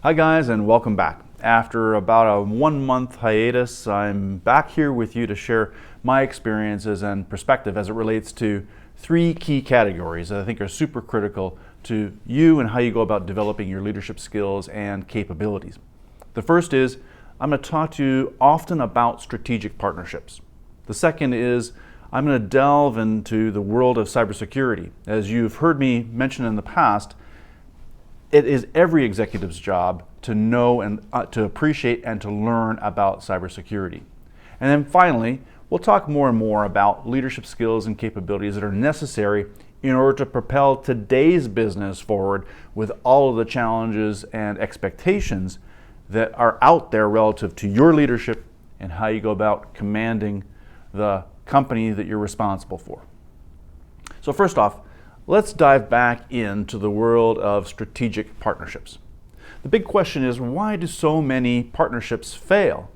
Hi guys, and welcome back. After about a 1-month hiatus, I'm back here with you to share my experiences and perspective as it relates to 3 key categories that I think are super critical to you and how you go about developing your leadership skills and capabilities. The first is, I'm going to talk to you often about strategic partnerships. The second is, I'm going to delve into the world of cybersecurity. As you've heard me mention in the past, it is every executive's job to know and to appreciate and to learn about cybersecurity. And then finally, we'll talk more and more about leadership skills and capabilities that are necessary in order to propel today's business forward with all of the challenges and expectations that are out there relative to your leadership and how you go about commanding the company that you're responsible for. So first off, let's dive back into the world of strategic partnerships. The big question is, why do so many partnerships fail?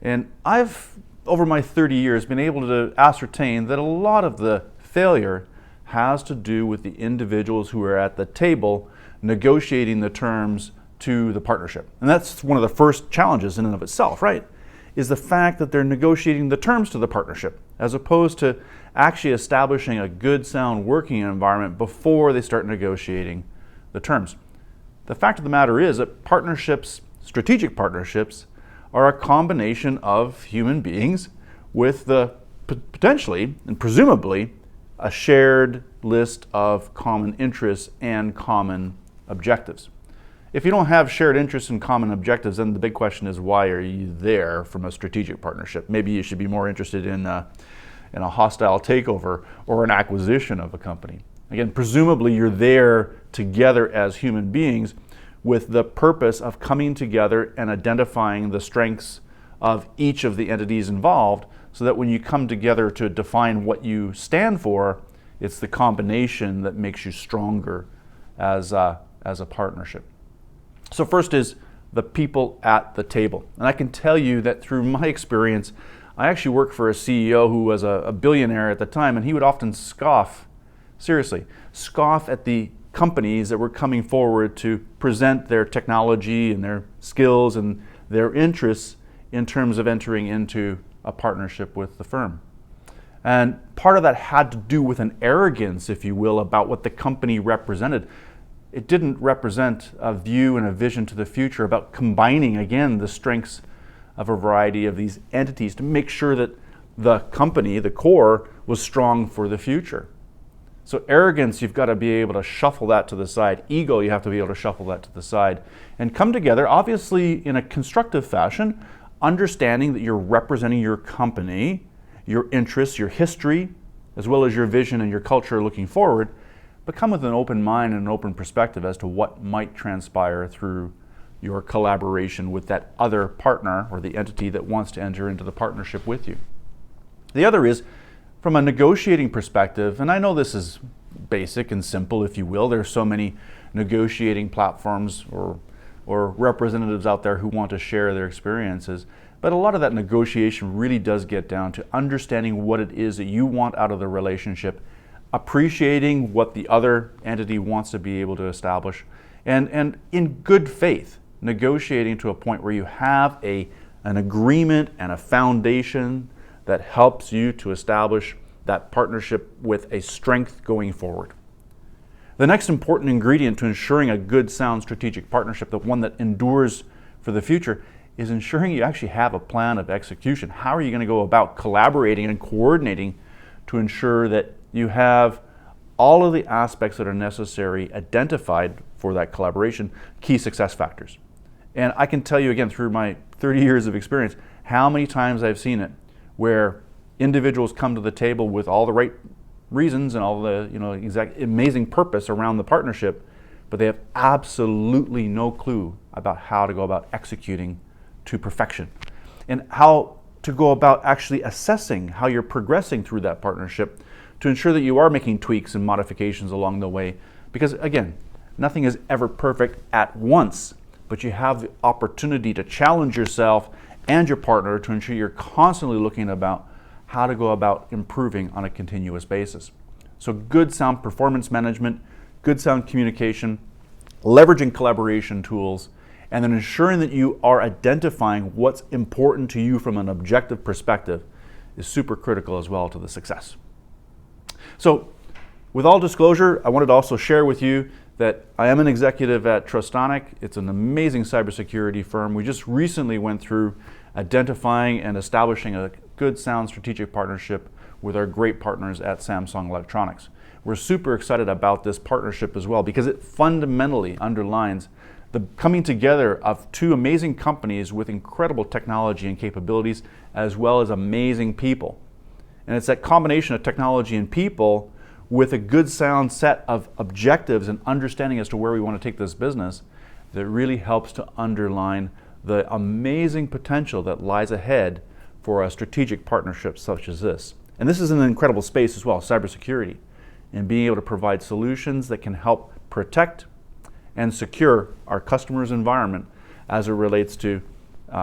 And I've, over my 30 years, been able to ascertain that a lot of the failure has to do with the individuals who are at the table negotiating the terms to the partnership. And that's one of the first challenges in and of itself, right? Is the fact that they're negotiating the terms to the partnership, as opposed to actually establishing a good, sound working environment before they start negotiating the terms. The fact of the matter is that partnerships, strategic partnerships, are a combination of human beings with the potentially and presumably a shared list of common interests and common objectives. If you don't have shared interests and common objectives, then the big question is, why are you there from a strategic partnership? Maybe you should be more interested in a hostile takeover or an acquisition of a company. Again, presumably you're there together as human beings with the purpose of coming together and identifying the strengths of each of the entities involved, so that when you come together to define what you stand for, it's the combination that makes you stronger as a partnership. So first is the people at the table. And I can tell you that through my experience, I actually worked for a CEO who was a billionaire at the time, and he would often scoff at the companies that were coming forward to present their technology and their skills and their interests in terms of entering into a partnership with the firm. And part of that had to do with an arrogance, if you will, about what the company represented. It didn't represent a view and a vision to the future about combining, again, the strengths of a variety of these entities to make sure that the company, the core, was strong for the future. So arrogance, you've got to be able to shuffle that to the side. Ego, you have to be able to shuffle that to the side and come together, obviously in a constructive fashion, understanding that you're representing your company, your interests, your history, as well as your vision and your culture looking forward, but come with an open mind and an open perspective as to what might transpire through your collaboration with that other partner or the entity that wants to enter into the partnership with you. The other is, from a negotiating perspective, and I know this is basic and simple, if you will. There's so many negotiating platforms or representatives out there who want to share their experiences, but a lot of that negotiation really does get down to understanding what it is that you want out of the relationship, appreciating what the other entity wants to be able to establish, and in good faith, negotiating to a point where you have an agreement and a foundation that helps you to establish that partnership with a strength going forward. The next important ingredient to ensuring a good, sound strategic partnership, the one that endures for the future, is ensuring you actually have a plan of execution. How are you going to go about collaborating and coordinating to ensure that you have all of the aspects that are necessary identified for that collaboration, key success factors? And I can tell you again, through my 30 years of experience, how many times I've seen it where individuals come to the table with all the right reasons and all the exact amazing purpose around the partnership, but they have absolutely no clue about how to go about executing to perfection and how to go about actually assessing how you're progressing through that partnership to ensure that you are making tweaks and modifications along the way. Because again, nothing is ever perfect at once, but you have the opportunity to challenge yourself and your partner to ensure you're constantly looking about how to go about improving on a continuous basis. So good sound performance management, good sound communication, leveraging collaboration tools, and then ensuring that you are identifying what's important to you from an objective perspective is super critical as well to the success. So, with all disclosure, I wanted to also share with you that I am an executive at Trustonic. It's an amazing cybersecurity firm. We just recently went through identifying and establishing a good, sound strategic partnership with our great partners at Samsung Electronics. We're super excited about this partnership as well because it fundamentally underlines the coming together of two amazing companies with incredible technology and capabilities, as well as amazing people. And it's that combination of technology and people with a good sound set of objectives and understanding as to where we want to take this business that really helps to underline the amazing potential that lies ahead for a strategic partnership such as this. And this is an incredible space as well, cybersecurity, and being able to provide solutions that can help protect and secure our customers' environment as it relates to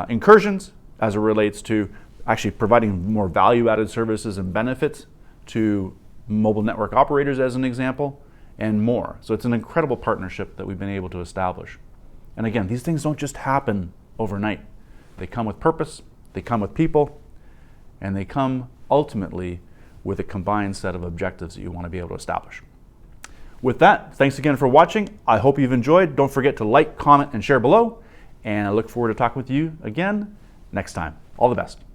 incursions, as it relates to actually providing more value-added services and benefits to mobile network operators as an example, and more. So it's an incredible partnership that we've been able to establish. And again, these things don't just happen overnight. They come with purpose, they come with people, and they come ultimately with a combined set of objectives that you want to be able to establish. With that, thanks again for watching. I hope you've enjoyed. Don't forget to like, comment, and share below. And I look forward to talking with you again next time. All the best.